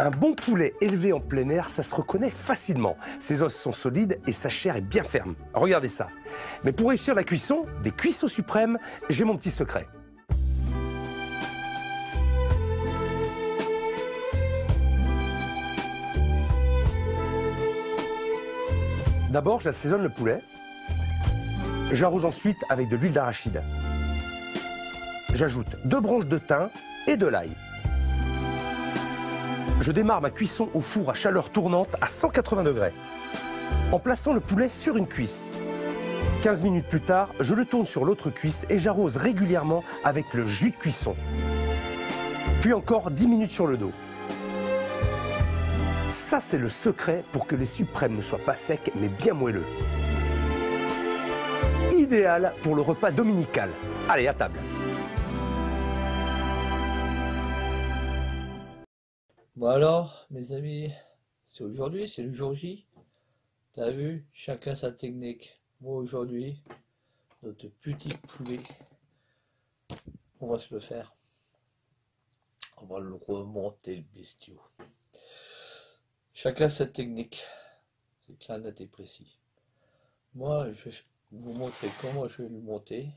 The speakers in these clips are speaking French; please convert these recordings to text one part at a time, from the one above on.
Un bon poulet élevé en plein air, ça se reconnaît facilement. Ses os sont solides et sa chair est bien ferme. Regardez ça. Mais pour réussir la cuisson, des cuissots suprêmes, j'ai mon petit secret. D'abord, j'assaisonne le poulet. J'arrose ensuite avec de l'huile d'arachide. J'ajoute 2 branches de thym et de l'ail. Je démarre ma cuisson au four à chaleur tournante à 180 degrés, en plaçant le poulet sur une cuisse. 15 minutes plus tard, je le tourne sur l'autre cuisse et j'arrose régulièrement avec le jus de cuisson. Puis encore 10 minutes sur le dos. Ça, c'est le secret pour que les suprêmes ne soient pas secs, mais bien moelleux. Idéal pour le repas dominical. Allez, à table. Bon alors, mes amis, c'est aujourd'hui, c'est le jour J. T'as vu, chacun sa technique. Moi aujourd'hui, notre petit poulet, on va se le faire. On va le remonter le bestiau. Chacun sa technique. C'est clair, net et précis. Moi, je vais vous montrer comment je vais le monter.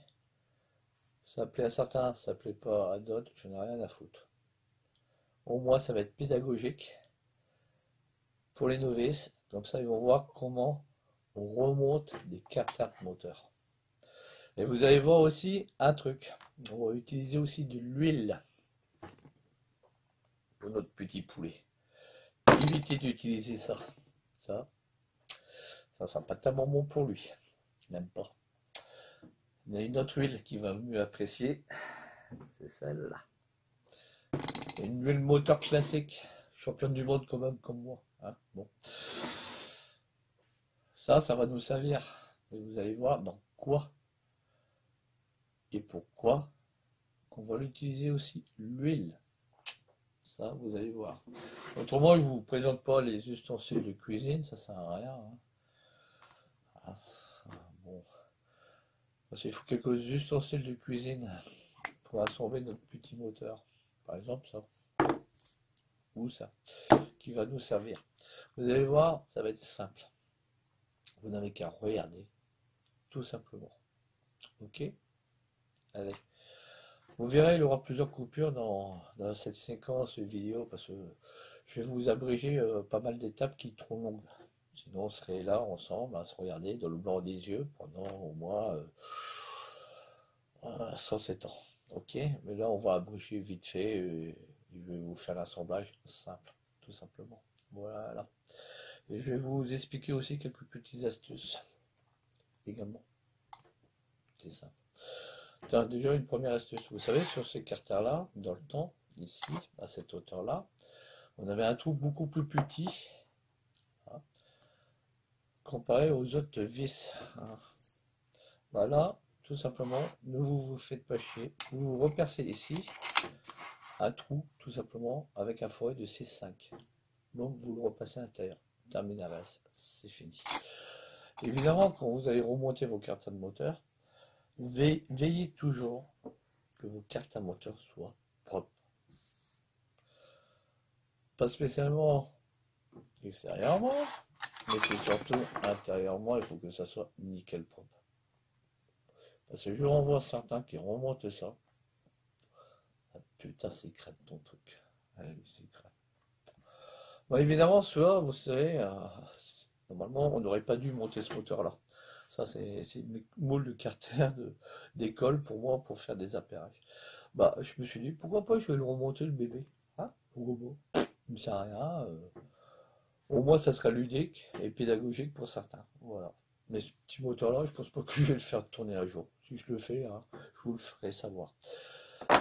Ça plaît à certains, ça plaît pas à d'autres, je n'ai rien à foutre. Au moins, ça va être pédagogique pour les novices. Comme ça, ils vont voir comment on remonte des carters moteurs. Et vous allez voir aussi un truc. On va utiliser aussi de l'huile pour notre petit poulet. Évitez d'utiliser ça. Ça sera pas tellement bon pour lui. Il n'aime pas. Il y a une autre huile qui va mieux apprécier. C'est celle-là. Une huile moteur classique, championne du monde quand même comme moi. Hein, bon. Ça va nous servir. Et vous allez voir dans quoi et pourquoi qu'on va l'utiliser aussi, l'huile. Ça, vous allez voir. Autrement, je ne vous présente pas les ustensiles de cuisine, ça sert à rien. Hein. Bon. Parce qu'il faut quelques ustensiles de cuisine pour assembler notre petit moteur. Par exemple, ça. Ou ça. Qui va nous servir. Vous allez voir, ça va être simple. Vous n'avez qu'à regarder. Tout simplement. Ok? Allez. Vous verrez, il y aura plusieurs coupures dans cette séquence vidéo parce que je vais vous abréger pas mal d'étapes qui sont trop longues. Sinon, on serait là ensemble à se regarder dans le blanc des yeux pendant au moins 107 ans. Ok, mais là, on va abréger vite fait et je vais vous faire l'assemblage simple, tout simplement. Voilà. Et je vais vous expliquer aussi quelques petites astuces également. C'est simple. Tiens, déjà une première astuce. Vous savez, sur ces carters-là, dans le temps, ici, à cette hauteur-là, on avait un trou beaucoup plus petit, hein, comparé aux autres vis. Hein. Voilà, tout simplement, ne vous faites pas chier. Vous repercez ici un trou, tout simplement, avec un foyer de C5. Donc, vous le repassez à l'intérieur. Terminé, c'est fini. Évidemment, quand vous allez remonter vos carters de moteur, veillez toujours que vos cartes à moteur soient propres. Pas spécialement extérieurement, mais c'est surtout intérieurement, il faut que ça soit nickel propre. Parce que je renvoie certains qui remontent ça. Ah, putain, c'est crème ton truc. Allez, c'est crème. Bon, évidemment, cela, vous savez, normalement, on n'aurait pas dû monter ce moteur-là. Ça, c'est mes moules de carter d'école pour moi, pour faire des appairages. Bah, je me suis dit, pourquoi pas, je vais le remonter le bébé. Hein, au robot. Il ne sert à rien. Au moins, ça sera ludique et pédagogique pour certains. Voilà. Mais ce petit moteur-là, je pense pas que je vais le faire tourner un jour. Si je le fais, hein, je vous le ferai savoir.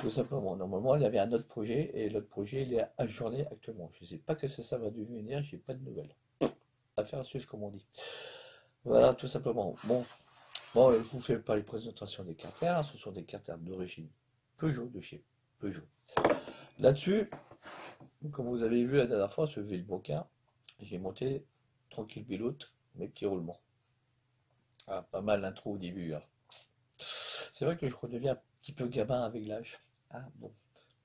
Tout simplement. Normalement, il y avait un autre projet et l'autre projet, il est ajourné actuellement. Je ne sais pas que ça va devenir, j'ai pas de nouvelles. Affaire à suivre, comme on dit. Voilà, tout simplement. Bon, je vous fais pas les présentations des carters, hein, ce sont des carters d'origine Peugeot, de chez Peugeot. Là-dessus, comme vous avez vu la dernière fois sur Villebonquin, j'ai monté tranquille pilote mes petits roulements. Ah, pas mal l'intro au début. Hein. C'est vrai que je redeviens un petit peu gamin avec l'âge. Ah, bon,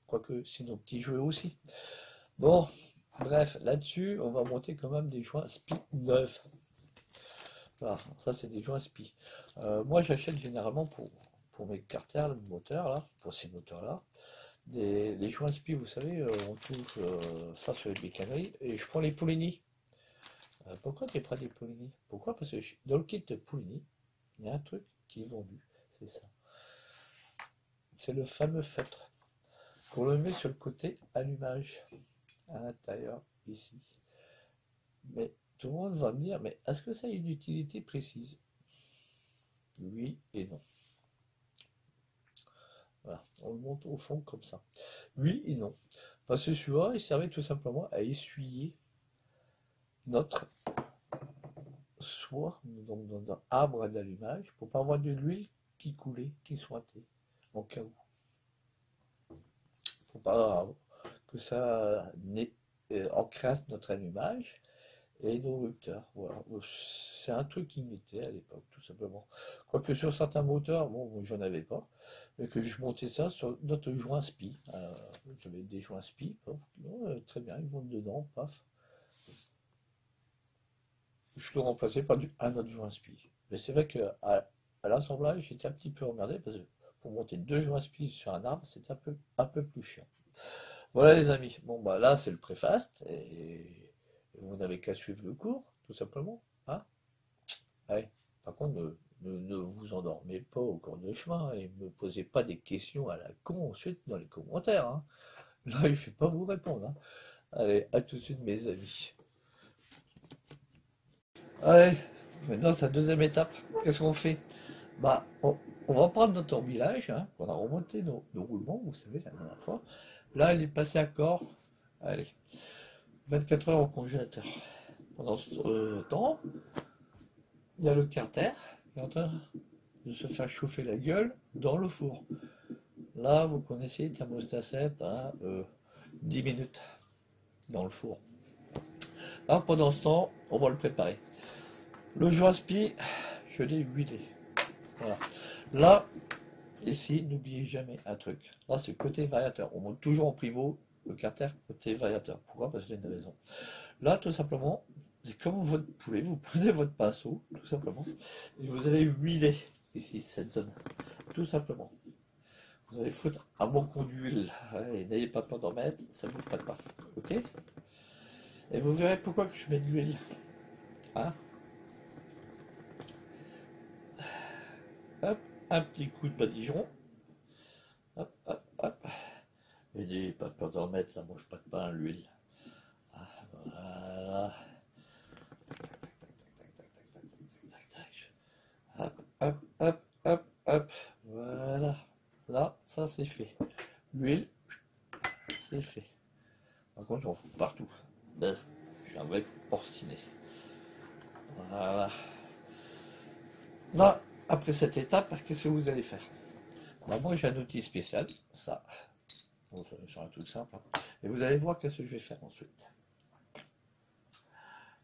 quoique c'est nos petits jouets aussi. Bon, Bref, là-dessus, on va monter quand même des joints SPI neufs. Voilà, ça c'est des joints SPI. Moi j'achète généralement pour mes carters de moteur, là, pour ces moteurs-là, les joints SPI, vous savez, on trouve ça sur les bécanneries, et je prends les Poulini. Pourquoi tu prends des Poulini? Pourquoi? Parce que dans le kit de Poulini, il y a un truc qui est vendu, c'est ça. C'est le fameux feutre qu'on le met sur le côté allumage à l'intérieur ici. Mais tout le monde va me dire, mais est-ce que ça a une utilité précise? Oui et non. Voilà, on le monte au fond comme ça. Oui et non. Parce que celui-là, il servait tout simplement à essuyer notre soie, donc dans un arbre d'allumage, pour pas avoir de l'huile qui coulait, qui sointait, en cas où. Pour pas que ça encrasse notre allumage et nos rupteurs. Voilà. C'est un truc qu'ils mettaient à l'époque, tout simplement. Quoique sur certains moteurs, bon, j'en avais pas, mais que je montais ça sur notre joint SPI. J'avais des joints SPI, très bien, ils vont dedans, paf. Je le remplaçais par un autre joint SPI. Mais c'est vrai que à l'assemblage, j'étais un petit peu emmerdé parce que pour monter deux joints SPI sur un arbre, c'est un peu plus chiant. Voilà les amis. Bon bah là c'est le préfaste et vous n'avez qu'à suivre le cours, tout simplement. Hein. Ouais. Par contre, ne vous endormez pas au cours de chemin et ne me posez pas des questions à la con ensuite dans les commentaires. Hein. Là, je ne vais pas vous répondre. Hein. Allez, à tout de suite mes amis. Allez, maintenant c'est la deuxième étape. Qu'est-ce qu'on fait? Bah, on va prendre notre embillage, hein, on a remonté nos roulements, vous savez, la dernière fois. Là, il est passé à corps. Allez, 24 heures au congélateur. Pendant ce temps, il y a le carter qui est en train de se faire chauffer la gueule dans le four. Là, vous connaissez thermostat 7 à 10 minutes dans le four. Là, pendant ce temps, on va le préparer. Le joint SPI, je l'ai huilé. Voilà. Là, ici, n'oubliez jamais un truc. Là, c'est le côté variateur. On monte toujours en pivot le carter côté variateur. Pourquoi? Parce qu'il y a une raison. Là, tout simplement, c'est comme votre poulet. Vous prenez votre pinceau, tout simplement, et vous allez huiler ici, cette zone. Tout simplement. Vous allez foutre un bon coup d'huile. Et n'ayez pas peur d'en mettre, ça ne vous fera pas. Ok? Et vous verrez pourquoi que je mets de l'huile. Hein? Hop, un petit coup de badigeon. Hop, hop, hop. Et n'ayez pas peur d'en mettre, ça ne mange pas de pain, l'huile. Voilà. Hop, hop, hop, hop, hop. Voilà. Là, ça c'est fait. L'huile, c'est fait. Par contre, j'en fous partout. Ben, je suis un vrai porciné. Voilà. Là, après cette étape, qu'est-ce que vous allez faire? Ben, moi, j'ai un outil spécial. Ça. Bon, c'est un truc simple. Hein. Et vous allez voir qu'est-ce que je vais faire ensuite.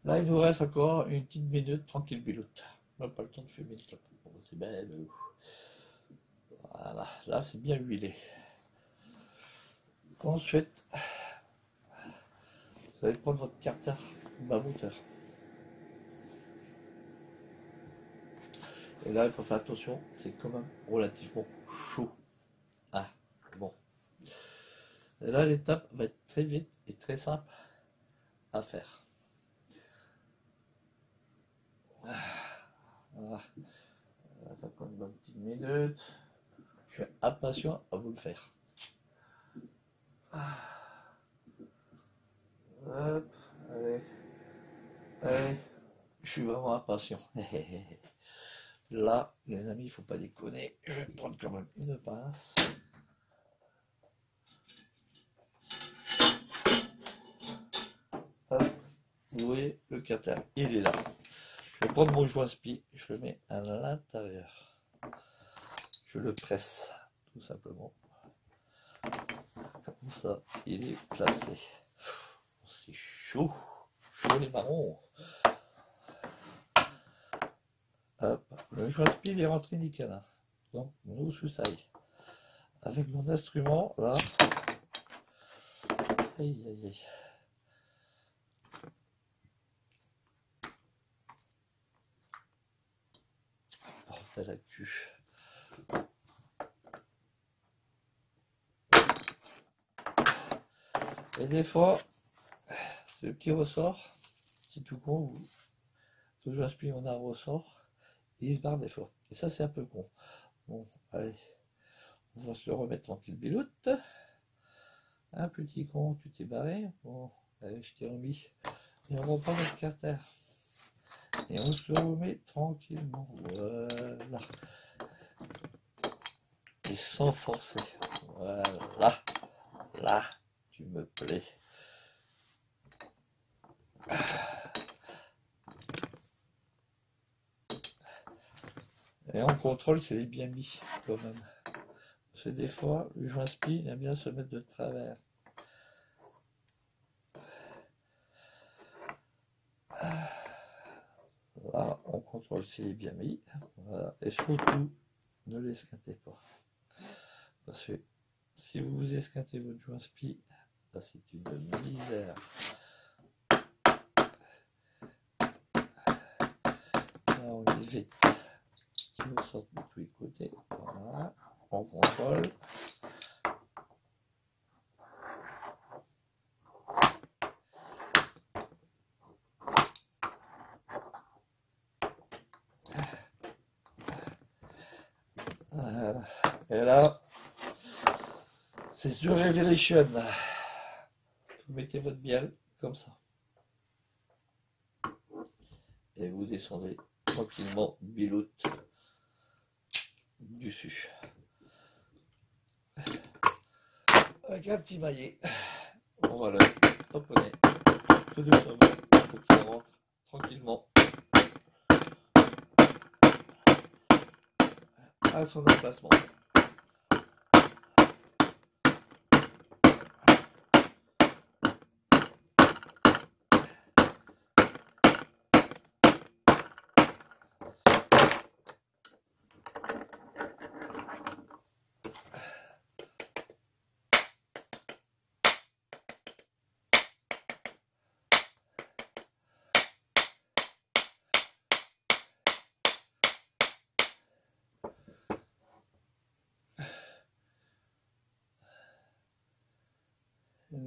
Là, il nous reste encore une petite minute tranquille biloute. On n'a pas le temps de fumer le clope. Bon, c'est belle. Voilà, là c'est bien huilé. Ensuite, vous allez prendre votre carter bas moteur. Et là, il faut faire attention, c'est quand même relativement chaud. Ah, bon. Et là, l'étape va être très vite et très simple à faire. Voilà. Ça prend une bonne petite minute. Je suis impatient à vous le faire. Hop, allez. Allez. Je suis vraiment impatient. Là, les amis, il ne faut pas déconner. Je vais prendre quand même une pince. Hop. Vous voyez, le carter, il est là. Je vais prendre mon joint SPI, je le mets à l'intérieur. Je le presse, tout simplement. Comme ça, il est placé. C'est chaud, chaud les marrons. Hop, le joint SPI il est rentré nickel. Hein. Donc, nous sous ça. Avec mon instrument, là. Aïe, aïe, aïe. bordel à cul. Et des fois, c'est le petit ressort, c'est tout con, où toujours inspire, on a un ressort, et il se barre des fois. Et ça, c'est un peu con. Bon, allez, on va se le remettre tranquille, biloute. Un petit con, tu t'es barré. Bon, allez, je t'ai remis. Et on reprend notre carter. Et on se le remet tranquillement. Voilà. Et sans forcer. Voilà. Là, tu me plais. Et en contrôle, c'est bien mis quand même. Parce que des fois, le joint spi il aime bien se mettre de travers. Là, on contrôle s'il est bien mis. Voilà. Et surtout, ne l'esquintez pas. Parce que si vous esquintez votre joint spi, ça c'est une misère. Là, on évite qu'il nous sorte de tous les côtés. Voilà. On contrôle. Voilà. Et là, c'est The Revelation. Vous mettez votre bielle comme ça. Et vous descendez tranquillement biloute dessus. Avec un petit maillet. On va le tamponner tout doucement pour qu'il rentre tranquillement à son emplacement.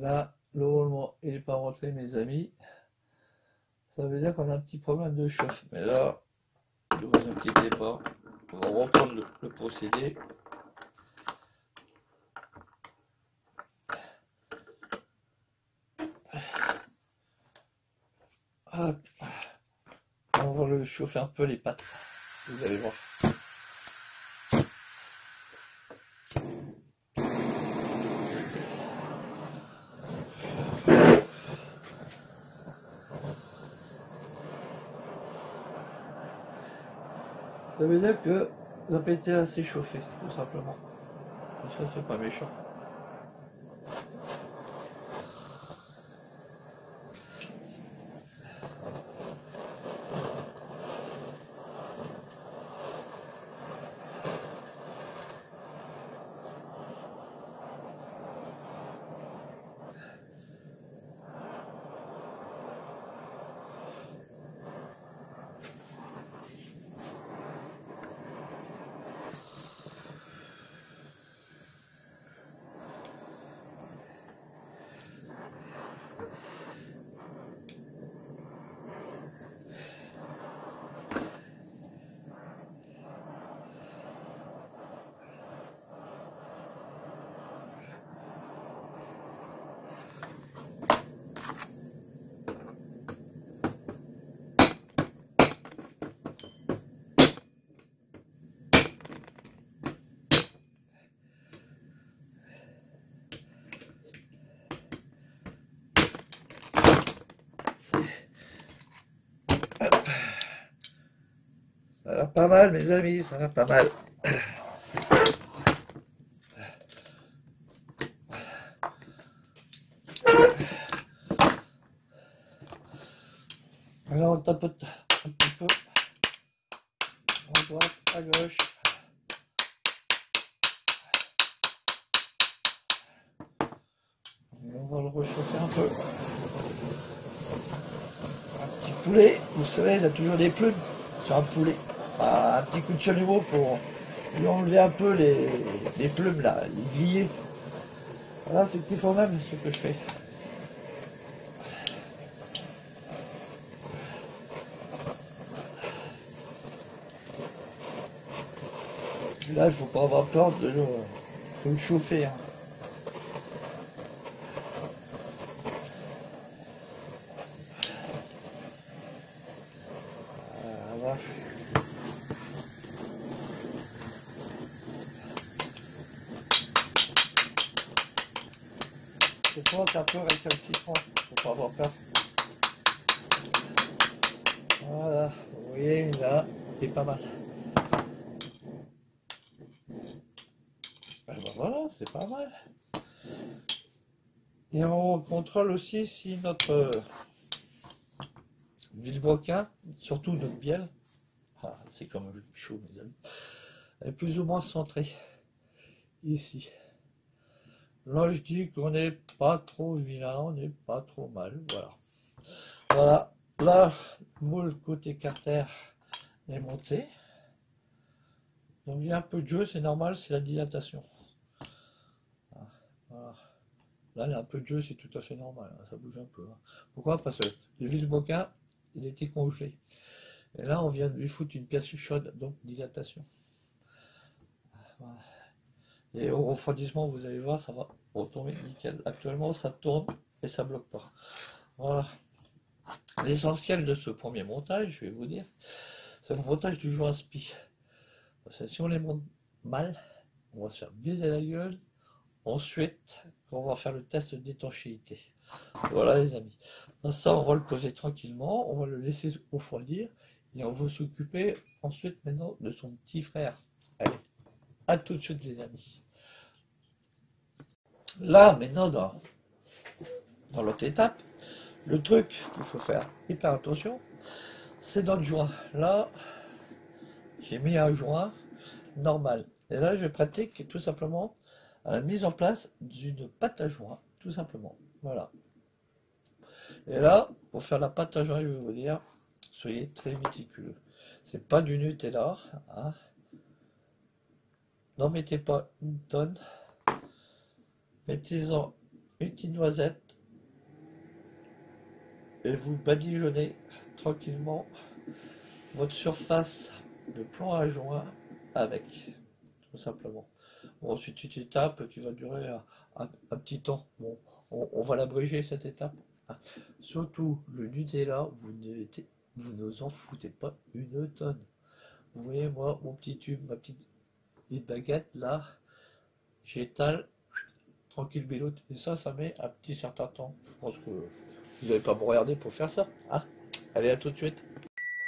Là, le roulement il n'est pas rentré, mes amis. Ça veut dire qu'on a un petit problème de chauffe. Mais là, ne vous inquiétez pas. On va reprendre le procédé. Hop. On va le chauffer un peu les pattes. Vous allez voir. Ça veut dire que vous n'avez pas été assez chauffé, tout simplement. Et ça, c'est pas méchant. Ça va pas mal, mes amis, ça va pas mal. Alors on tapote un petit peu à droite, à gauche. On va le réchauffer un peu. Un petit poulet, vous savez, il a toujours des plumes sur un poulet. un petit coup de chalumeau pour lui enlever un peu les plumes là, les grillés. Voilà, c'est petit faut même ce que je fais. Là, il faut pas avoir peur de le chauffer. Hein. Voilà. C'est toi, c'est un peu récalcitrant, faut pas avoir peur. Voilà, vous voyez, là, c'est pas mal. Ben voilà, c'est pas mal. Et on contrôle aussi si notre vilebrequin, surtout notre bielle, c'est comme le chaud mes amis, est plus ou moins centré ici. Là je dis qu'on n'est pas trop vilain, on n'est pas trop mal, voilà. Voilà, là, le moule côté carter est monté. Donc il y a un peu de jeu, c'est normal, c'est la dilatation. Voilà. Là, il y a un peu de jeu, c'est tout à fait normal, hein, ça bouge un peu. Hein. Pourquoi? Parce que le vilebrequin, il était congelé. Et là, on vient de lui foutre une pièce chaude, donc dilatation. Voilà. Et au refroidissement, vous allez voir, ça va retomber nickel. Actuellement, ça tourne et ça bloque pas. Voilà. L'essentiel de ce premier montage, je vais vous dire, c'est le montage du joint spi. Parce que si on les monte mal, on va se faire baiser la gueule. Ensuite, on va faire le test d'étanchéité. Voilà les amis. Ça, on va le poser tranquillement, on va le laisser refroidir et on va s'occuper ensuite maintenant de son petit frère. Allez, à tout de suite les amis. Là, maintenant, dans l'autre étape, le truc qu'il faut faire hyper attention, c'est dans le joint. Là, j'ai mis un joint normal. Et là, je pratique tout simplement la mise en place d'une pâte à joint, tout simplement. Voilà. Et là, pour faire la pâte à joint, je vais vous dire, soyez très méticuleux. C'est pas du Nutella, hein. N'en mettez pas une tonne. Mettez-en une petite noisette et vous badigeonnez tranquillement votre surface de plan à joint avec, tout simplement. Bon, c'est une étape qui va durer un petit temps. Bon, on va l'abréger cette étape. Hein. Surtout le Nutella, vous ne en foutez pas une tonne. Vous voyez, moi, mon petit tube, ma petite baguette, là, j'étale tranquille bélote. Et ça met un petit certain temps. Je pense que vous n'allez pas me regarder pour faire ça. Hein. Allez, à tout de suite.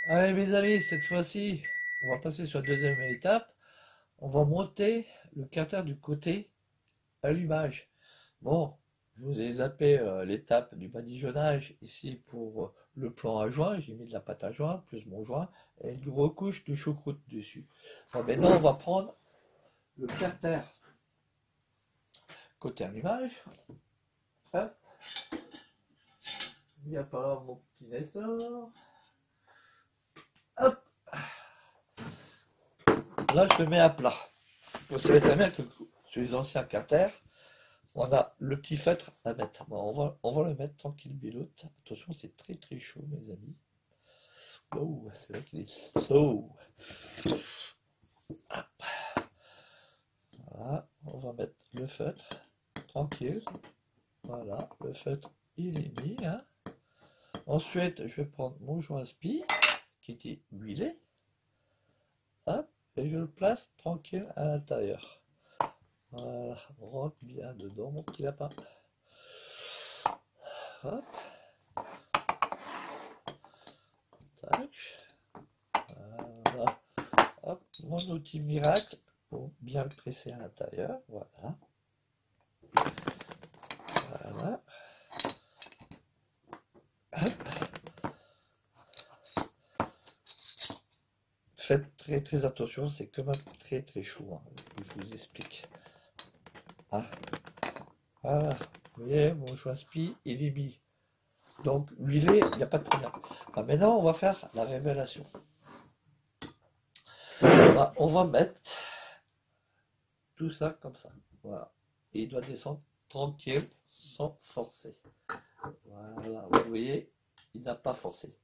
Allez, mes amis, cette fois-ci, on va passer sur la deuxième étape. On va monter le carter du côté allumage. Bon, je vous ai zappé l'étape du badigeonnage ici pour le plan à joint. J'ai mis de la pâte à joint, plus mon joint, et une grosse couche de choucroute dessus. Bon, maintenant, on va prendre le carter côté allumage. Hop. Il y a par là mon petit Nestor. Hop. Là, je le mets à plat. Vous savez très bien que sur les anciens carters, on a le petit feutre à mettre. Bon, on va le mettre tranquille bilote. Attention, c'est très très chaud, mes amis. Oh, c'est là qu'il est chaud. Voilà, on va mettre le feutre tranquille. Voilà, le feutre il est mis. Hein. Ensuite, je vais prendre mon joint spi qui était huilé. Hop, et je le place tranquille à l'intérieur. Voilà, rentre bien dedans mon petit lapin. Hop. Tac. Voilà. Hop, mon outil miracle pour bien le presser à l'intérieur. Voilà. Voilà. Hop. Faites très très attention, c'est quand même très très chaud. Hein. Je vous explique. Ah. Voilà. Vous voyez, mon joint spi, il est mis. Donc, huilé, il n'y a pas de problème. Ah, maintenant, on va faire la révélation. Bah, on va mettre tout ça comme ça. Voilà. Et il doit descendre tranquille, sans forcer. Voilà, vous voyez, il n'a pas forcé.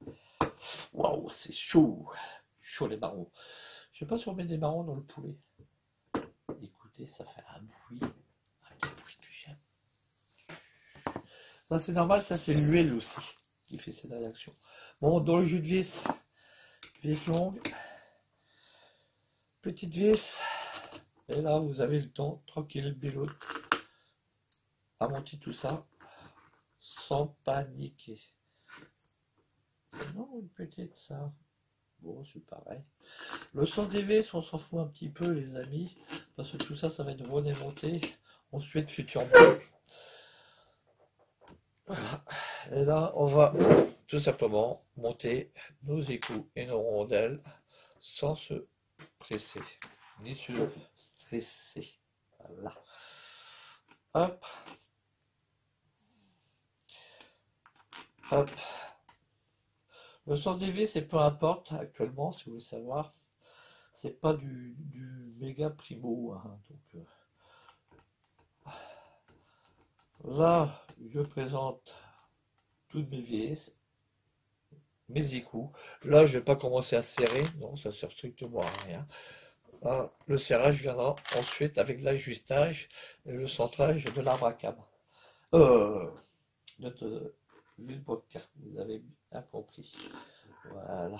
Waouh, c'est chaud. Chaud les marrons. Je sais pas si on met des marrons dans le poulet. Écoutez, ça fait un petit bruit que j'aime. Ça c'est normal, ça c'est l'huile aussi qui fait cette réaction. Bon, dans le jus de vis longue, petite vis. Et là, vous avez le temps, tranquille, biloute, à monter tout ça, sans paniquer. Non, une petite, ça. Bon, c'est pareil. Le sens des vis, on s'en fout un petit peu, les amis, parce que tout ça, ça va être remonté ensuite futurement. Voilà. Et là, on va tout simplement monter nos écous et nos rondelles sans se presser, ni se stresser. Voilà. Hop. Hop. Le sens des vis, c'est peu importe actuellement, si vous voulez savoir. C'est pas du méga primo. Hein, donc, là, je présente toutes mes vis, mes écous. Là, je vais pas commencer à serrer, non, ça sert strictement à rien. Là, le serrage viendra ensuite avec l'ajustage et le centrage de l'arbre à câble. Notre Vilebrequin, vous avez bien compris. Voilà.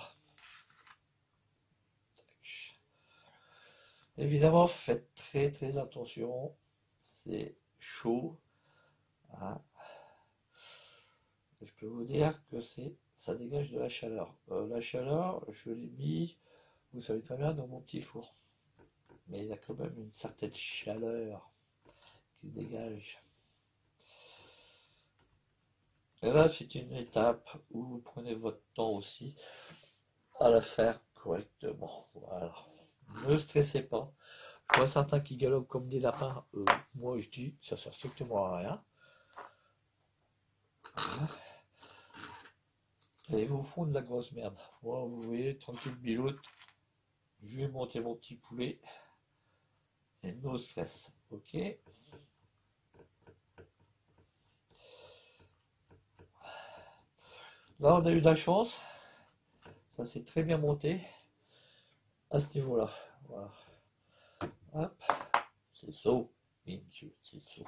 Évidemment, faites très attention. C'est chaud. Hein. Je peux vous dire que ça dégage de la chaleur. La chaleur, je l'ai mis, vous savez très bien, dans mon petit four. Mais il y a quand même une certaine chaleur qui se dégage. Et là, c'est une étape où vous prenez votre temps aussi à la faire correctement. Voilà. Ne stressez pas. Je vois certains qui galopent comme des lapins. Moi, je dis, ça sert strictement à rien. Et ils vous font de la grosse merde. Moi, vous voyez, tranquille biloute. Je vais monter mon petit poulet. Et no stress. Ok. Là, on a eu de la chance. Ça s'est très bien monté à ce niveau-là. Voilà. Hop. C'est saut. C'est saut.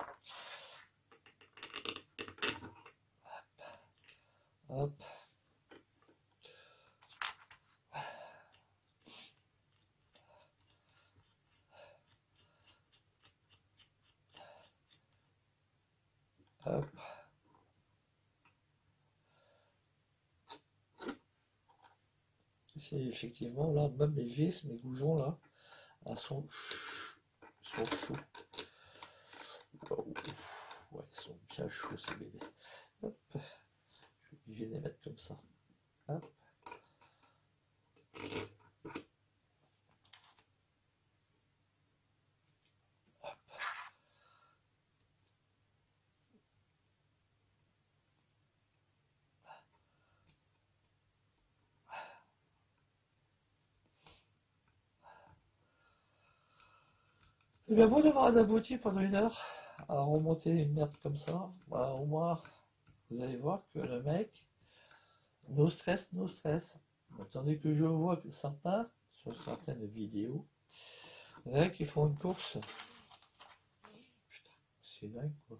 Hop. Hop. C'est effectivement là, même les vis, mes goujons là, elles sont chauds. Wow. Ouais, ils sont bien chauds ces bébés. Hop. Je suis obligé de les mettre comme ça. Hop. C'est bien beau d'avoir un abouti pendant 1 heure à remonter une merde comme ça. Bah, au moins, vous allez voir que le mec, no stress. Attendez que je vois que certains, sur certaines vidéos, il y en a qui font une course. Putain, c'est dingue quoi.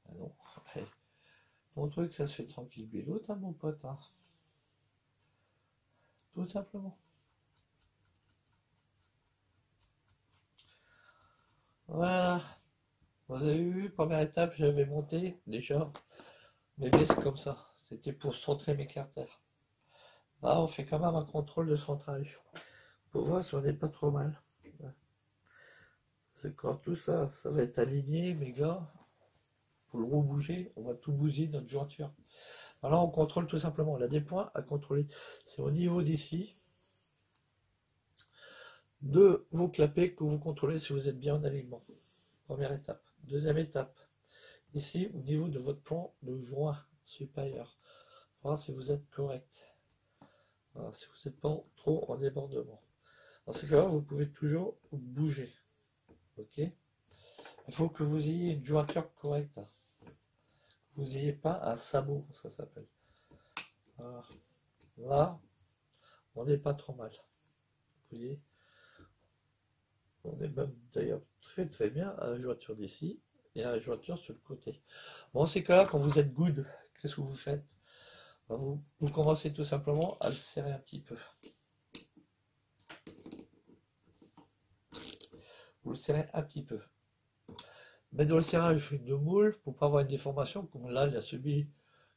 Ah non, ouais. Mon truc, ça se fait tranquille, l'autre, hein, mon pote. Hein. Tout simplement. Voilà. Vous avez vu, première étape, j'avais monté déjà mes vis comme ça. C'était pour centrer mes carters. Là, on fait quand même un contrôle de centrage. Pour voir si on n'est pas trop mal. C'est quand tout ça, ça va être aligné, mes gars. Pour le rebouger, on va tout bousiller notre jointure. Alors on contrôle tout simplement. Là, des points à contrôler. C'est au niveau d'ici. De vos clapets que vous contrôlez si vous êtes bien en alignement. Première étape. Deuxième étape. Ici, au niveau de votre plan de joint supérieur. Voir si vous êtes correct. Voilà, si vous n'êtes pas trop en débordement. Dans ce cas-là, vous pouvez toujours bouger. Ok? Il faut que vous ayez une jointure correcte. Vous n'ayez pas un sabot, ça s'appelle. Voilà. Là, on n'est pas trop mal. Vous voyez? On est même d'ailleurs très très bien à la jointure d'ici et à la jointure sur le côté. Bon, ces cas-là, quand vous êtes good, qu'est-ce que vous faites? Ben, vous commencez tout simplement à le serrer un petit peu. Vous le serrez un petit peu. Mais dans le serrage de moule, pour pas avoir une déformation, comme là, il a subi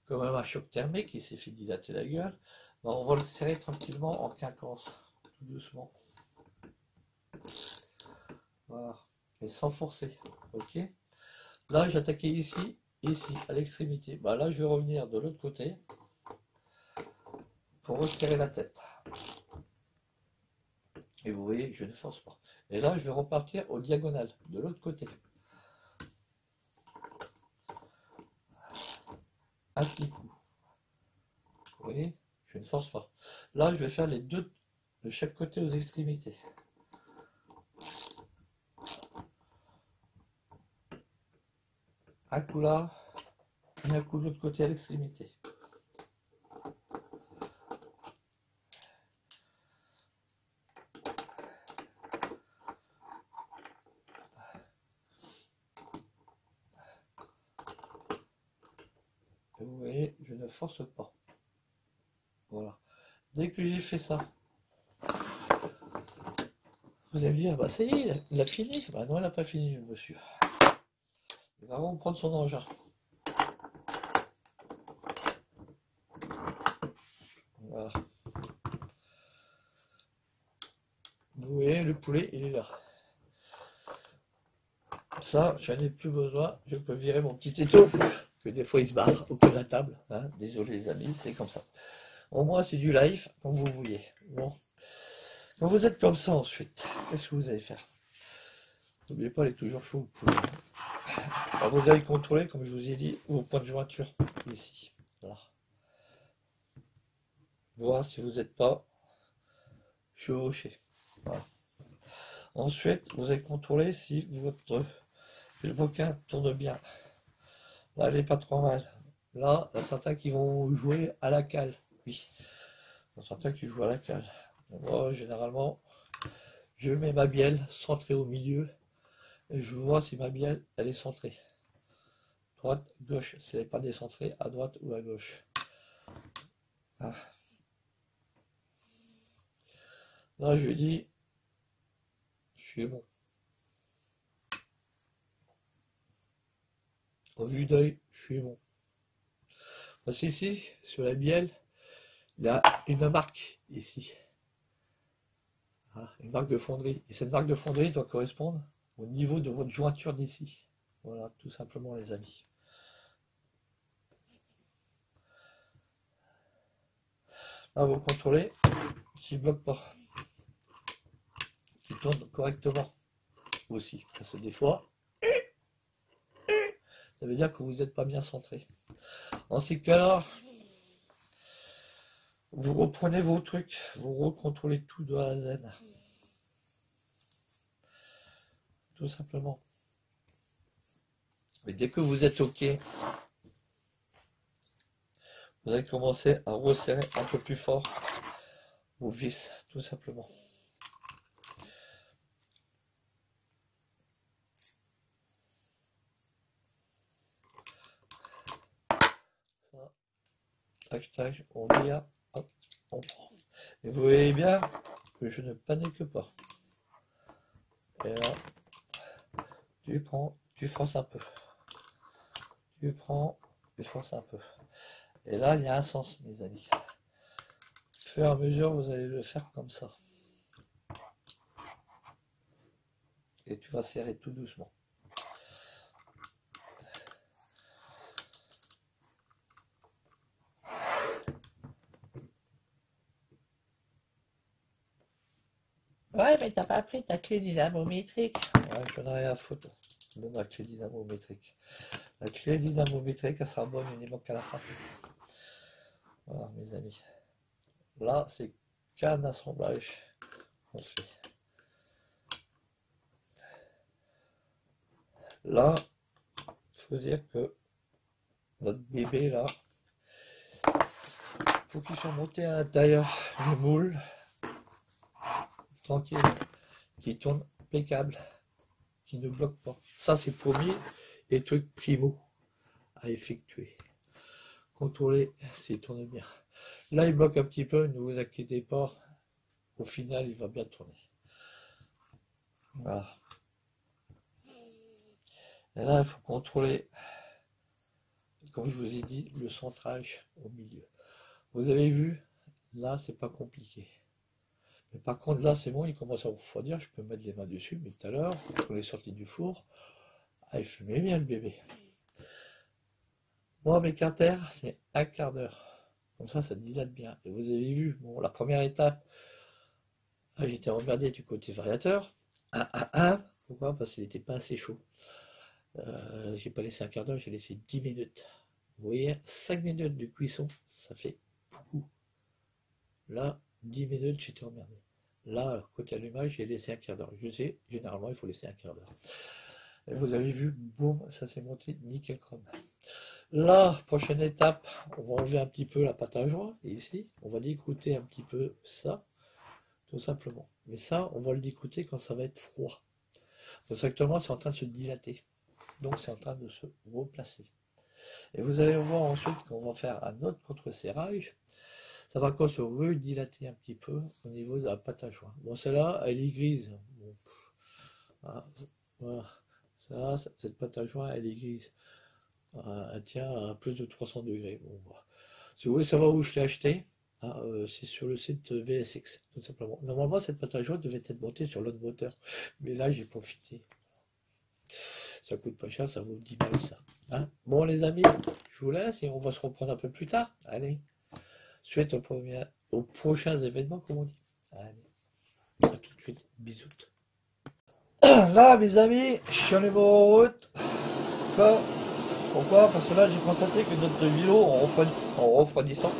quand même un choc thermique, il s'est fait dilater la gueule, ben, on va le serrer tranquillement en quinconce, tout doucement. Voilà. Et sans forcer. Ok? Là, j'ai attaqué ici, ici, à l'extrémité. Ben, là, je vais revenir de l'autre côté pour resserrer la tête. Et vous voyez, je ne force pas. Et là, je vais repartir au diagonal, de l'autre côté. Un petit coup. Vous voyez, je ne force pas. Là, je vais faire les deux de chaque côté aux extrémités. Un coup là, et un coup de l'autre côté à l'extrémité. Et vous voyez, je ne force pas. Voilà. Dès que j'ai fait ça, vous allez me dire, bah ça y est, il a fini. Bah non, il n'a pas fini, le monsieur. Il va reprendre son engin. Voilà. Vous voyez, le poulet, il est là. Ça, j'en ai plus besoin. Je peux virer mon petit étau, que des fois il se barre au pied de la table. Hein. Désolé les amis, c'est comme ça. Au moins, c'est du live, comme vous voyez. Bon. Quand vous êtes comme ça ensuite, qu'est-ce que vous allez faire? N'oubliez pas, il est toujours chaud le poulet. Alors, vous allez contrôler, comme je vous ai dit, vos points de jointure, ici. Voilà. Voir si vous n'êtes pas chevauché. Voilà. Ensuite, vous allez contrôler si votre boquin tourne bien. Là, il n'est pas trop mal. Là, il y a certains qui vont jouer à la cale. Oui. Il y a certains qui jouent à la cale. Moi, généralement, je mets ma bielle centrée au milieu et je vois si ma bielle, elle est centrée. Droite, gauche, si elle n'est pas décentrée, à droite ou à gauche. Ah. Là, je dis, je suis bon. Au vue d'œil, je suis bon. Parce qu'ici, sur la bielle, il y a une marque ici. Ah, une marque de fonderie. Et cette marque de fonderie doit correspondre au niveau de votre jointure d'ici. Voilà, tout simplement les amis. Là, vous contrôlez s'il ne bloque pas. Qu'il tourne correctement aussi. Parce que des fois, ça veut dire que vous n'êtes pas bien centré. Dans ces cas-là, vous reprenez vos trucs, vous recontrôlez tout de A à Z. Tout simplement. Et dès que vous êtes OK, vous allez commencer à resserrer un peu plus fort vos vis, tout simplement. Ça, tac, tac, on vire, hop, on prend. Et vous voyez bien que je ne panique pas. Et là, tu prends, tu forces un peu. Tu prends, tu forces un peu. Et là, il y a un sens, mes amis. Au fur et à mesure, vous allez le faire comme ça. Et tu vas serrer tout doucement. Ouais, mais t'as pas pris ta clé dynamométrique. Ouais, j'en ai rien à foutre de ma clé dynamométrique. La clé dynamométrique, elle sera bonne uniquement qu'à la fin. Voilà, mes amis. Là, c'est qu'un assemblage. qu'on se fait. Là, il faut dire que notre bébé là, faut qu'il soit monté à l'intérieur du moule, tranquille, qui tourne impeccable, qui ne bloque pas. Ça c'est premier et truc primo à effectuer. Contrôler s'il tourne bien. Là il bloque un petit peu, ne vous inquiétez pas, au final il va bien tourner. Voilà. Et là il faut contrôler, comme je vous ai dit, le centrage au milieu. Vous avez vu, là c'est pas compliqué. Mais par contre là c'est bon, il commence à refroidir, je peux mettre les mains dessus, mais tout à l'heure, quand on est sorti du four, il fumait bien le bébé. Moi mes carters, c'est un quart d'heure. Comme ça dilate bien. Et vous avez vu, bon, la première étape, j'étais emmerdé du côté variateur. Pourquoi? Parce qu'il n'était pas assez chaud. J'ai pas laissé un quart d'heure, j'ai laissé 10 minutes. Vous voyez, 5 minutes de cuisson, ça fait beaucoup. Là, 10 minutes, j'étais emmerdé. Là, côté allumage, j'ai laissé un quart d'heure. Je sais, généralement, il faut laisser un quart d'heure. Et vous avez vu, boum, ça s'est monté nickel chrome. Là, prochaine étape, on va enlever un petit peu la pâte à joie. Et ici, on va découter un petit peu ça, tout simplement. Mais ça, on va le découter quand ça va être froid. Parce qu'actuellement, c'est en train de se dilater. Donc, c'est en train de se replacer. Et vous allez voir ensuite qu'on va faire un autre contre-serrage. Ça va encore se redilater un petit peu au niveau de la pâte à joie. Bon, celle-là, elle est grise. Bon. Voilà. Ça, cette pâte à joie, elle est grise. Elle tient à plus de 300 degrés. Bon, voilà. Si vous voulez savoir où je l'ai acheté, c'est sur le site VSX, tout simplement. Normalement, cette pâte à joie devait être montée sur l'autre moteur. Mais là, j'ai profité. Ça coûte pas cher, ça vaut 10 balles ça. Hein, bon les amis, je vous laisse et on va se reprendre un peu plus tard. Allez, suite aux prochains événements, comme on dit. Allez, à tout de suite, bisous. Là mes amis, je suis en en route. Pourquoi? Parce que là j'ai constaté que notre vélo en refroidissant,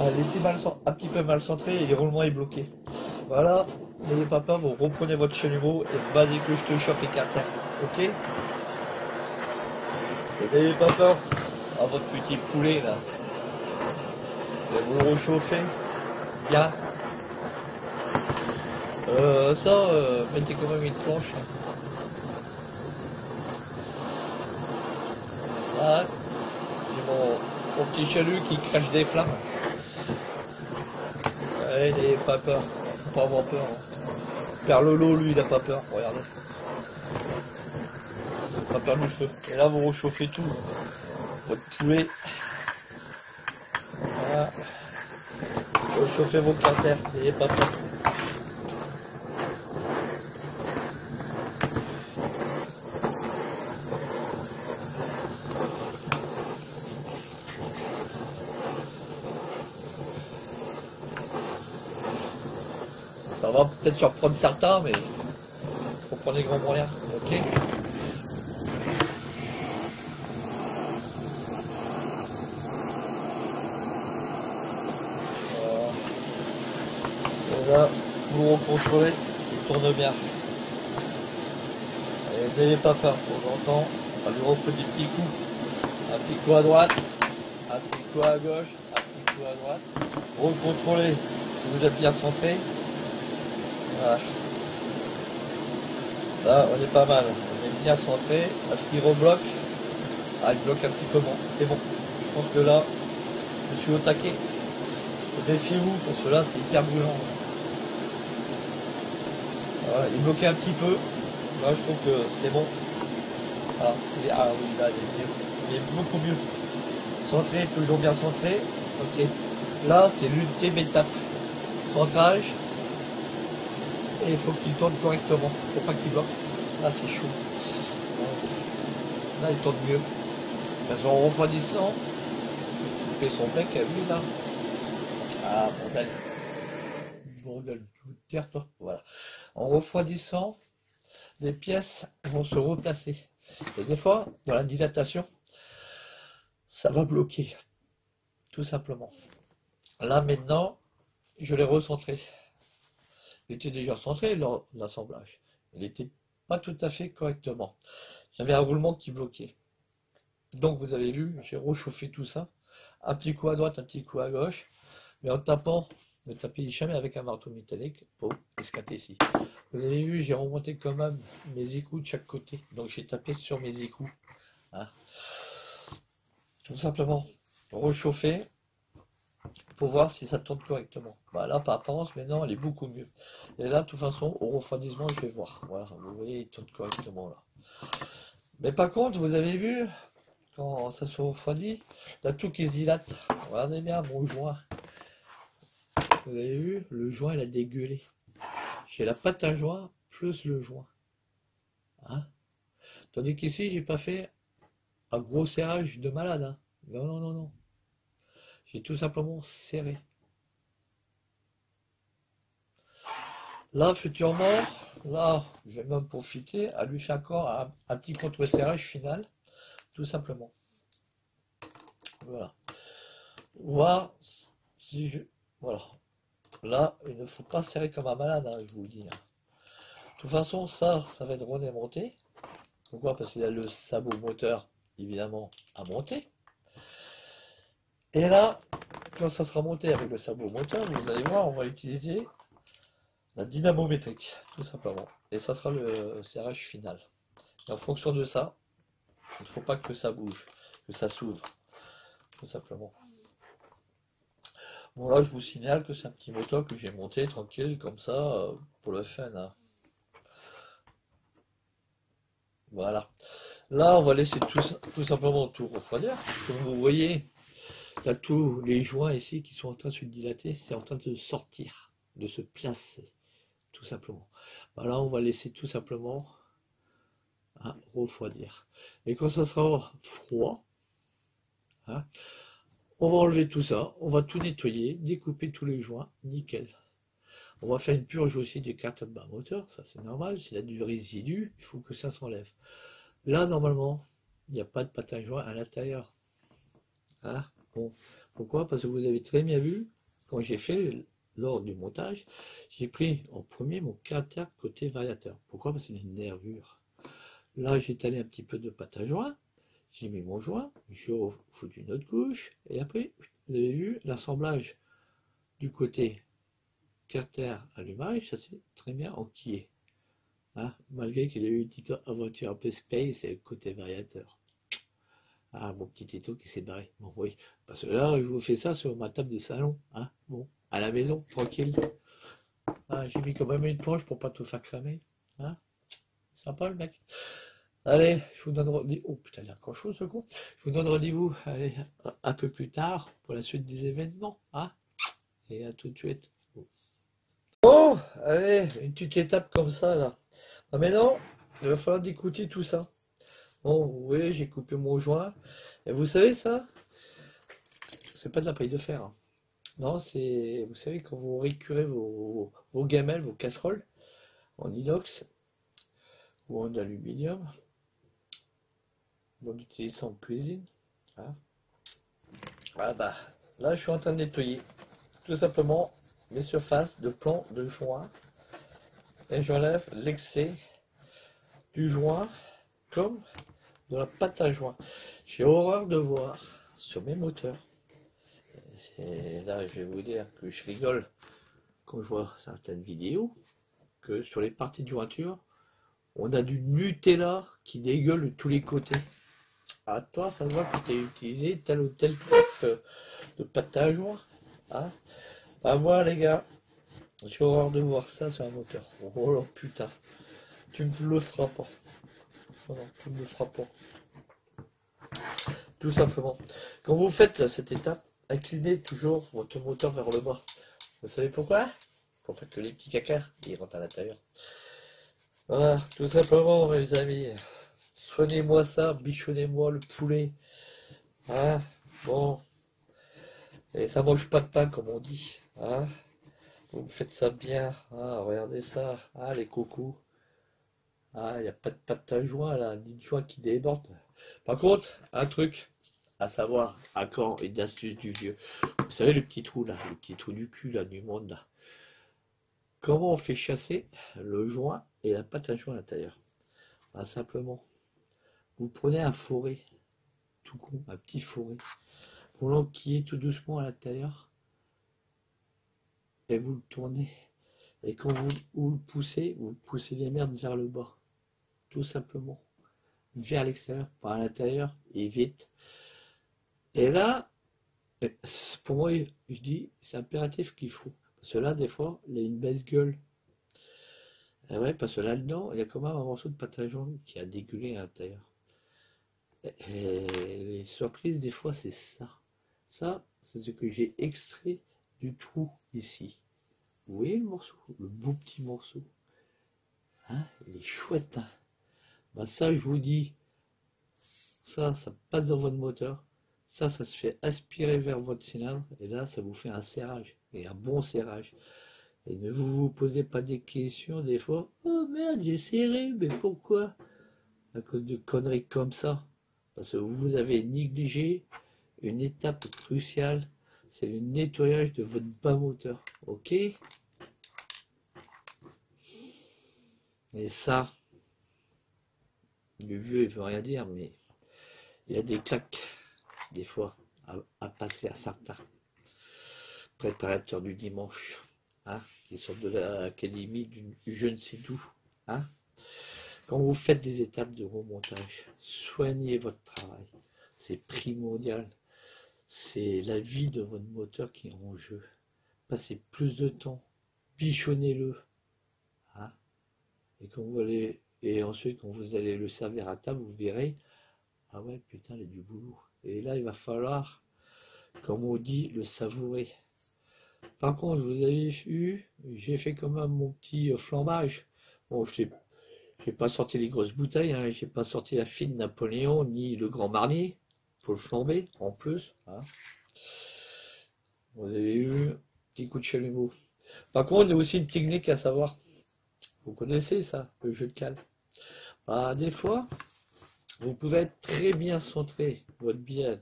elle était un petit peu mal centrée et les roulements est bloqué. Voilà, n'ayez pas peur, vous reprenez votre chalumeau et vas-y que je te chauffe les carters. Ok? Et n'ayez pas peur à votre petit poulet là. Vous le réchauffez bien. Mettez quand même une planche. Là, j'ai mon petit chalut qui crache des flammes. Allez, n'ayez pas peur. Faut pas avoir peur. Hein. Père Lolo, lui, il a pas peur. Regardez. Il a pas peur du feu. Et là, vous réchauffez tout. Votre poulet. Voilà. Réchauffez vos carters. N'ayez pas peur. Ça va peut-être surprendre certains, mais faut prendre les grands moyens, ok? Et là, vous recontrôlez, il tourne bien. Et n'ayez pas peur, de temps en temps, on lui refait des petits coups. Un petit coup à droite, un petit coup à gauche, un petit coup à droite. Recontrôlez si vous êtes bien centré. Voilà. Là, on est pas mal. On est bien centré. Est-ce qu'il rebloque? Il bloque un petit peu moins. C'est bon. Je pense que là, je suis au taquet. Défiez-vous, parce que là, c'est hyper brûlant. Voilà, il bloquait un petit peu. Là, je trouve que c'est bon. Voilà. Oui, là, il est beaucoup mieux. Centré, toujours bien centré. Ok. Là, c'est l'ultime étape. Centrage. Et il faut qu'il tourne correctement. Il ne faut pas qu'il bloque. Là, c'est chaud. Là, il tourne mieux. Parce qu'en refroidissant, il fait son bec à lui, là. Ah, bordel. Bordel, tu veux te dire, toi? Voilà. En refroidissant, les pièces vont se replacer. Et des fois, dans la dilatation, ça va bloquer. Tout simplement. Là, maintenant, je l'ai recentré. il était déjà centré lors de l'assemblage. Il n'était pas tout à fait correctement. J'avais un roulement qui bloquait. Donc vous avez vu, j'ai rechauffé tout ça. Un petit coup à droite, un petit coup à gauche. Mais en tapant, ne tapez jamais avec un marteau métallique pour escater ici. Vous avez vu, j'ai remonté quand même mes écrous de chaque côté. Donc j'ai tapé sur mes écrous. Hein. Tout simplement. Rechauffer pour voir si ça tourne correctement. Bah là, par apparence, maintenant, elle est beaucoup mieux. Et là, de toute façon, au refroidissement, je vais voir. Voilà, vous voyez, il tourne correctement là. Mais par contre, vous avez vu, quand ça se refroidit, il y a tout qui se dilate. Regardez bien mon joint. Vous avez vu, le joint, il a dégueulé. J'ai la pâte à joint plus le joint. Hein? Tandis qu'ici, j'ai pas fait un gros serrage de malade. Hein. Non, non, non, non. J'ai tout simplement serré. Là, futurement, là, je vais même profiter à lui faire encore un petit contre-serrage final. Tout simplement. Voilà. Voir si je... Voilà. Là, il ne faut pas serrer comme un malade, hein, je vous le dis. Hein. De toute façon, ça va être redémonté. Pourquoi? Parce qu'il y a le sabot moteur, évidemment, à monter. Et là, quand ça sera monté avec le sabot moteur, vous allez voir, on va utiliser la dynamométrique, tout simplement. Et ça sera le serrage final. Et en fonction de ça, il ne faut pas que ça bouge, que ça s'ouvre, tout simplement. Bon là, je vous signale que c'est un petit moteur que j'ai monté tranquille, comme ça, pour le fun. Hein. Voilà. Là, on va laisser tout simplement tout refroidir. Comme vous voyez, il y a tous les joints ici qui sont en train de se dilater, c'est en train de sortir, de se placer, tout simplement. Voilà, on va laisser tout simplement hein, refroidir. Et quand ça sera froid, hein, on va enlever tout ça, on va tout nettoyer, découper tous les joints, nickel. On va faire une purge aussi des cartes de bas moteur, ça c'est normal, s'il y a du résidu, il faut que ça s'enlève. Là, normalement, il n'y a pas de pâte à joint à l'intérieur. Hein, bon. Pourquoi? Parce que vous avez très bien vu, quand j'ai fait lors du montage, j'ai pris en premier mon carter côté variateur. Pourquoi? Parce qu'il y a une nervure. Là, j'ai étalé un petit peu de pâte à joint, j'ai mis mon joint, je foutu une autre couche, et après, vous avez vu l'assemblage du côté carter allumage, ça c'est très bien enquillé. Hein, malgré qu'il y ait eu une petite aventure un peu space et le côté variateur. Ah, mon petit étau qui s'est barré. Bon, oui, parce que là, je vous fais ça sur ma table de salon. Hein, bon, à la maison, tranquille. Ah, j'ai mis quand même une planche pour pas tout faire cramer. Hein, sympa le mec. Allez, je vous donne rendez-vous. Oh putain, il y a encore chose ce con. Je vous donne rendez-vous, allez, un peu plus tard pour la suite des événements. Hein, et à tout de suite. Bon, allez, une petite étape comme ça là. Ah, maintenant, il va falloir d'écouter tout ça. Bon, vous voyez, j'ai coupé mon joint. Et vous savez ça? C'est pas de la paille de fer. Hein. Non, c'est, vous savez, quand vous récurez vos gamelles, vos casseroles en inox ou en aluminium, on utilise ça en cuisine. Hein. Ah bah, là, je suis en train de nettoyer tout simplement mes surfaces de plans de joint. Et j'enlève l'excès du joint comme de la pâte à joint. J'ai horreur de voir sur mes moteurs. Et là, je vais vous dire que je rigole quand je vois certaines vidéos, que sur les parties de jointure, on a du Nutella qui dégueule de tous les côtés. À toi, ça voit que tu as utilisé tel ou tel type de pâte à joint. Hein, bah moi, les gars, j'ai horreur de voir ça sur un moteur. Oh là, putain, tu me le feras pas. Oh non, tu me le feras pas. Tout simplement. Quand vous faites cette étape, inclinez toujours votre moteur vers le bas. Vous savez pourquoi? Pour pas que les petits caca ils rentrent à l'intérieur. Voilà, tout simplement, mes amis. Soignez-moi ça, bichonnez-moi le poulet. Hein, bon. Et ça mange pas de pain, comme on dit. Hein, vous faites ça bien. Ah, regardez ça. Ah, les cocos. Ah, il n'y a pas de pâte à joint là, ni de joint qui déborde. Par contre, un truc à savoir, à quand une astuce du vieux. Vous savez le petit trou là, le petit trou du cul là, du monde là. Comment on fait chasser le joint et la pâte à joint à l'intérieur? Ben, simplement, vous prenez un fourré, tout con, un petit fourré, vous l'enquillez tout doucement à l'intérieur et vous le tournez. Et quand vous le poussez les merdes vers le bas, tout simplement, vers l'extérieur, par l'intérieur, et vite. Et là, pour moi, je dis, c'est impératif qu'il faut. Parce que là, des fois, il y a une baisse gueule. Et ouais, parce que là-dedans, il y a quand même un morceau de pâte à jaune qui a dégueulé à l'intérieur. Et les surprises, des fois, c'est ça. Ça, c'est ce que j'ai extrait du trou ici. Vous voyez le morceau? Le beau petit morceau. Hein, il est chouette. Hein, bah ça, je vous dis, ça passe dans votre moteur. Ça se fait aspirer vers votre cylindre. Et là, ça vous fait un serrage. Et un bon serrage. Et ne vous posez pas des questions des fois. Oh merde, j'ai serré, mais pourquoi? À cause de conneries comme ça. Parce que vous avez négligé une étape cruciale. C'est le nettoyage de votre bas moteur. Ok? Et ça, le vieux, il veut rien dire, mais il y a des claques, des fois, à passer à certains préparateurs du dimanche, hein, qui sortent de l'académie du je ne sais d'où. Hein. Quand vous faites des étapes de remontage, soignez votre travail. C'est primordial. C'est la vie de votre moteur qui est en jeu. Passez plus de temps, bichonnez-le. Hein. Et ensuite, quand vous allez le servir à table, vous verrez, ah ouais, putain, il y a du boulot. Et là, il va falloir, comme on dit, le savourer. Par contre, vous avez vu, j'ai fait quand même mon petit flambage. Bon, je n'ai pas sorti les grosses bouteilles, hein, j'ai pas sorti la fine Napoléon, ni le Grand Marnier, pour le flamber, en plus. Hein. Vous avez eu un petit coup de chalumeau. Par contre, il y a aussi une technique à savoir. Vous connaissez ça, le jeu de cale. Bah, des fois, vous pouvez être très bien centré, votre billet,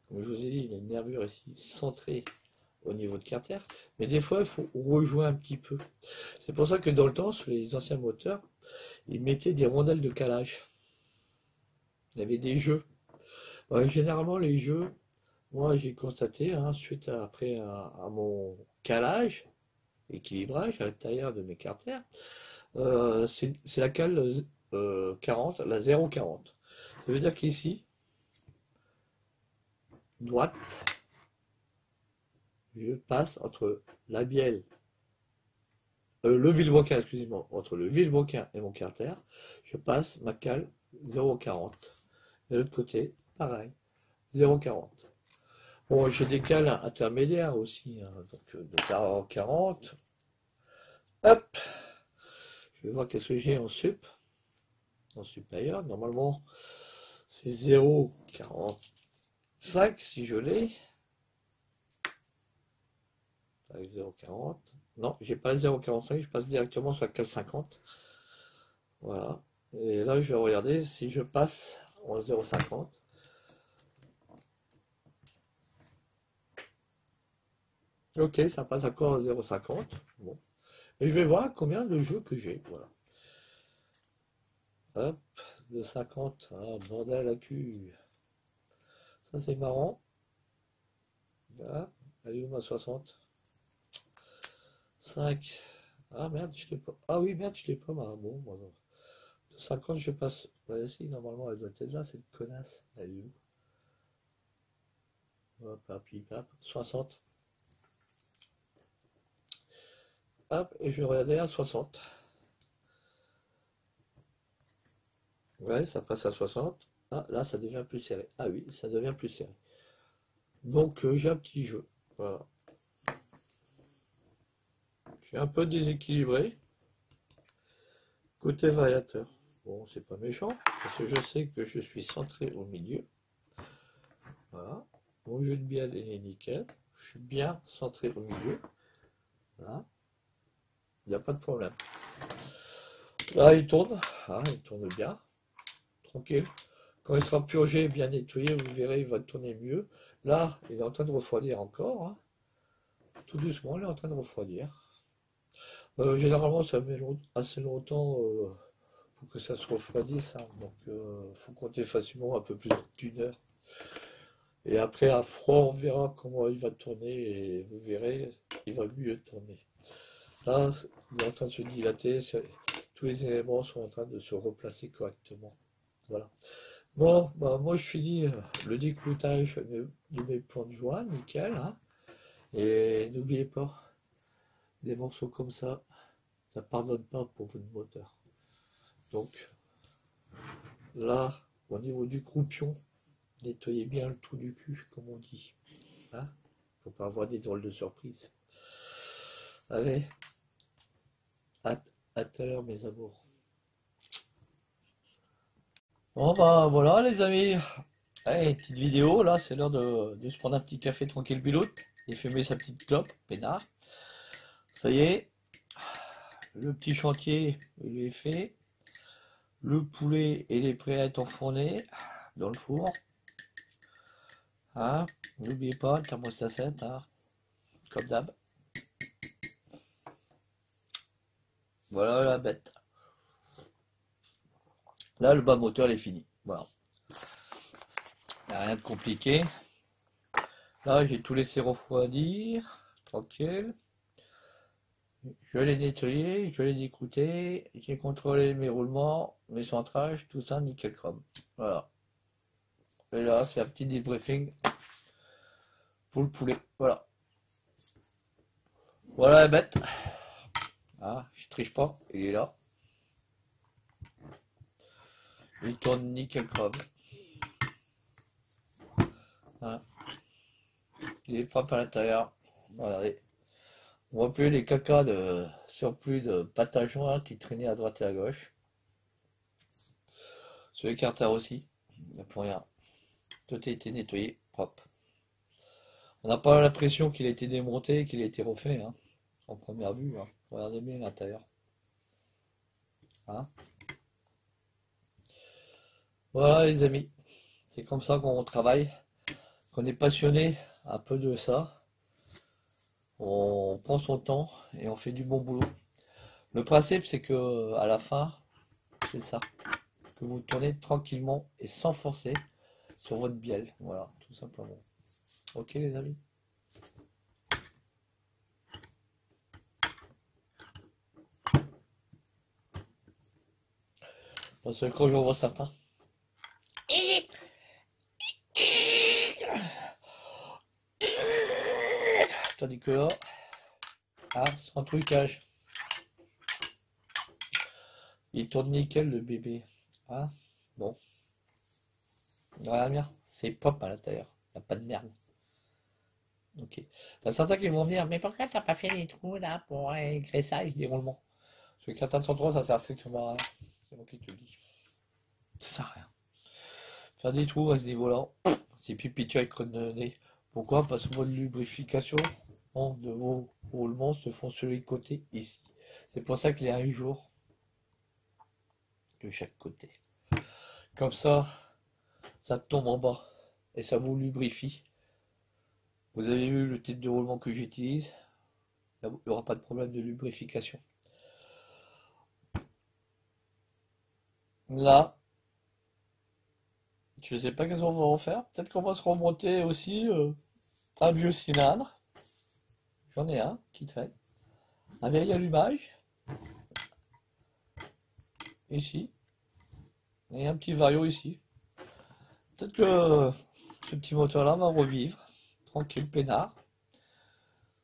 comme je vous ai dit, il y a une nervure ici, centrée au niveau de carter, mais des fois, il faut rejouer un petit peu. C'est pour ça que dans le temps, sur les anciens moteurs, ils mettaient des rondelles de calage. Il y avait des jeux. Bah, généralement, les jeux, moi, j'ai constaté, hein, suite après à mon calage, équilibrage à l'intérieur de mes carters, c'est la cale 40, la 0,40. Ça veut dire qu'ici, droite, je passe entre la bielle, le vilebrequin, excusez-moi, entre le vilebrequin et mon carter, je passe ma cale 0,40. De l'autre côté, pareil, 0,40. Bon, j'ai des cales intermédiaires aussi, hein, donc de 40. Hop, je vais voir qu'est-ce que j'ai en supérieur. Normalement, c'est 0,45 si je l'ai. Avec 0,40. Non, j'ai pas le 0,45, je passe directement sur la cale 50. Voilà. Et là, je vais regarder si je passe en 0,50. Ok, ça passe encore à 0,50. Bon. Et je vais voir combien de jeux que j'ai. Voilà. Hop, de 50. Ah, bordel à cul. Ça, c'est marrant. Là, elle est où ma 60? 5. Ah merde, je l'ai pas. Ah oui, merde, je l'ai pas. Bon, bon. De 50, je passe. Ouais, si, normalement, elle doit être là, cette connasse. Elle est où? Hop, hop, hop. 60. Hop, et je vais regarder à 60. Ouais, ça passe à 60. Ah, là, ça devient plus serré. Ah oui, ça devient plus serré. Donc, j'ai un petit jeu. Voilà. Je suis un peu déséquilibré. Côté variateur. Bon, c'est pas méchant, parce que je sais que je suis centré au milieu. Voilà. Mon jeu de bielle est nickel. Je suis bien centré au milieu. Voilà. Il n'y a pas de problème. Là, il tourne. Ah, il tourne bien. Tranquille. Quand il sera purgé, bien nettoyé, vous verrez, il va tourner mieux. Là, il est en train de refroidir encore. Hein. Tout doucement, il est en train de refroidir. Généralement, ça met assez longtemps pour que ça se refroidisse, hein. Donc, faut compter facilement un peu plus d'une heure. Et après, à froid, on verra comment il va tourner et vous verrez, il va mieux tourner. Là, il est en train de se dilater, tous les éléments sont en train de se replacer correctement. Voilà. Bon, bah, moi, je finis le décloutage de mes plans de joie, nickel, hein. Et n'oubliez pas, des morceaux comme ça pardonne pas pour votre moteur. Donc, là, au niveau du croupion, nettoyez bien le trou du cul, comme on dit. Hein, pour pas avoir des drôles de surprises. Allez, à, à tout à l'heure, mes amours. Bon, bah voilà, les amis. Allez, petite vidéo, là, c'est l'heure de se prendre un petit café tranquille biloute et fumer sa petite clope, peinard. Ça y est, le petit chantier, il est fait. Le poulet, il est prêt à être enfourné dans le four. Hein, n'oubliez pas, thermostat, hein, comme d'hab. Voilà la bête. Là, le bas moteur, il est fini. Voilà. Il n'y a rien de compliqué. Là, j'ai tout laissé refroidir. Tranquille. Je l'ai nettoyé, je l'ai décrouté. J'ai contrôlé mes roulements, mes centrages, tout ça, nickel chrome. Voilà. Et là, c'est un petit débriefing pour le poulet. Voilà. Voilà la bête. Ah, je triche pas, il est là. Il tourne nickel chrome. Hein. Il est propre à l'intérieur. Regardez. On voit plus les cacas de surplus de pâte à joint qui traînaient à droite et à gauche. Sur les carters aussi. Il n'y a plus rien. Tout a été nettoyé, propre. On n'a pas l'impression qu'il a été démonté et qu'il a été refait, hein, en première vue. Hein. Regardez bien l'intérieur. Hein. Voilà les amis. C'est comme ça qu'on travaille. Qu'on est passionné un peu de ça. On prend son temps et on fait du bon boulot. Le principe, c'est que à la fin, c'est ça. Que vous tournez tranquillement et sans forcer sur votre bielle. Voilà, tout simplement. Ok les amis? Parce que quand j'en vois certains. Tandis que là, ah, c'est un trucage. Il tourne nickel le bébé. Ah, bon. Voilà bien, c'est propre à l'intérieur. Il n'y a pas de merde. Ok. Il y a certains qui vont dire, mais pourquoi t'as pas fait les trous là pour graissage, déroulement? Parce que quand t'as 103, ça sert strictement à rien. C'est moi qui te le dis. Ça sert à rien. Faire des trous à ce niveau-là, c'est pipi avec creux de nez. Pourquoi? Parce que votre lubrification de vos roulements se font sur les côtés ici. C'est pour ça qu'il y a un jour de chaque côté. Comme ça tombe en bas et ça vous lubrifie. Vous avez vu le type de roulement que j'utilise. Il n'y aura pas de problème de lubrification. Là, je ne sais pas qu'est-ce qu'on va en faire. Peut-être qu'on va se remonter aussi un vieux cylindre. J'en ai un qui traîne. Un vieil allumage. Ici. Et un petit vario ici. Peut-être que ce petit moteur-là va revivre. Tranquille, peinard.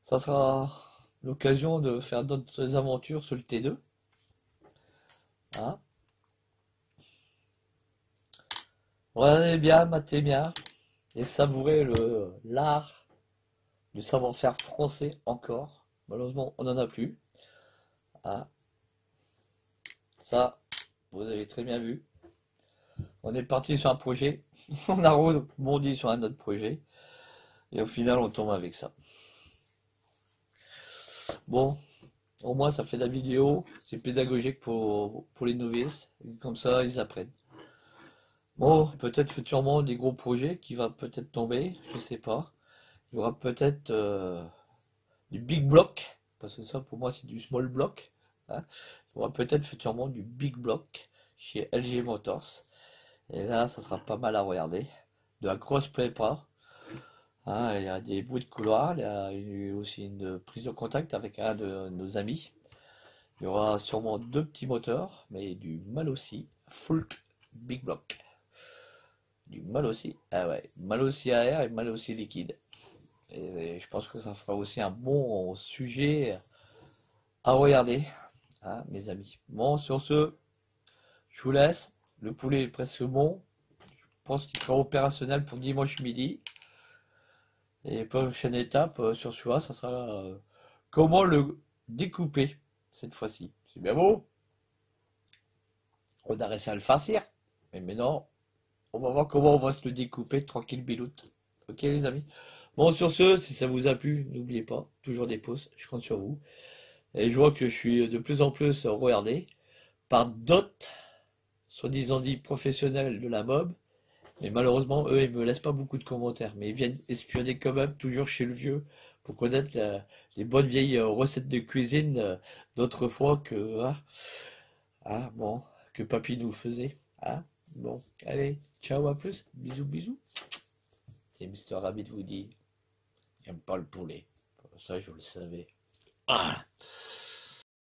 Ça sera l'occasion de faire d'autres aventures sur le T2. Hein. Regardez bien, matez bien. Et savourez l'art du savoir-faire français encore. Malheureusement, on n'en a plus. Hein. Ça, vous avez très bien vu. On est parti sur un projet, on a rebondi sur un autre projet, et au final on tombe avec ça. Bon, au moins ça fait de la vidéo, c'est pédagogique pour les novices, comme ça ils apprennent. Bon, peut-être futurement des gros projets qui va peut-être tomber, je sais pas. Il y aura peut-être du big block parce que ça pour moi c'est du small block. Hein. On aura peut-être futurement du big block chez LG Motors. Et là, ça sera pas mal à regarder. De la grosse prépa. Hein, il y a des bruits de couloir, il y a aussi une prise de contact avec un de nos amis. Il y aura sûrement deux petits moteurs, mais du mal aussi. Full big block. Du mal aussi. Ah ouais, mal aussi à air et mal aussi liquide. Et je pense que ça fera aussi un bon sujet à regarder, hein, mes amis. Bon, sur ce, je vous laisse. Le poulet est presque bon. Je pense qu'il sera opérationnel pour dimanche midi. Et prochaine étape sur celui-là, ça sera comment le découper cette fois-ci. C'est bien beau. On a réussi à le farcir. Mais maintenant, on va voir comment on va se le découper tranquille biloute. Ok les amis? Bon sur ce, si ça vous a plu, n'oubliez pas, toujours des pouces, je compte sur vous. Et je vois que je suis de plus en plus regardé par d'autres, soi-disant dit professionnels de la mob. Mais malheureusement, eux, ils me laissent pas beaucoup de commentaires. Mais ils viennent espionner quand même, toujours chez le vieux, pour connaître les bonnes vieilles recettes de cuisine d'autrefois que, bon, que papy nous faisait. Hein. Bon, allez, ciao, à plus. Bisous, bisous. Et Mister Rabbit vous dit, j'aime pas le poulet. Ça, je le savais. Ah.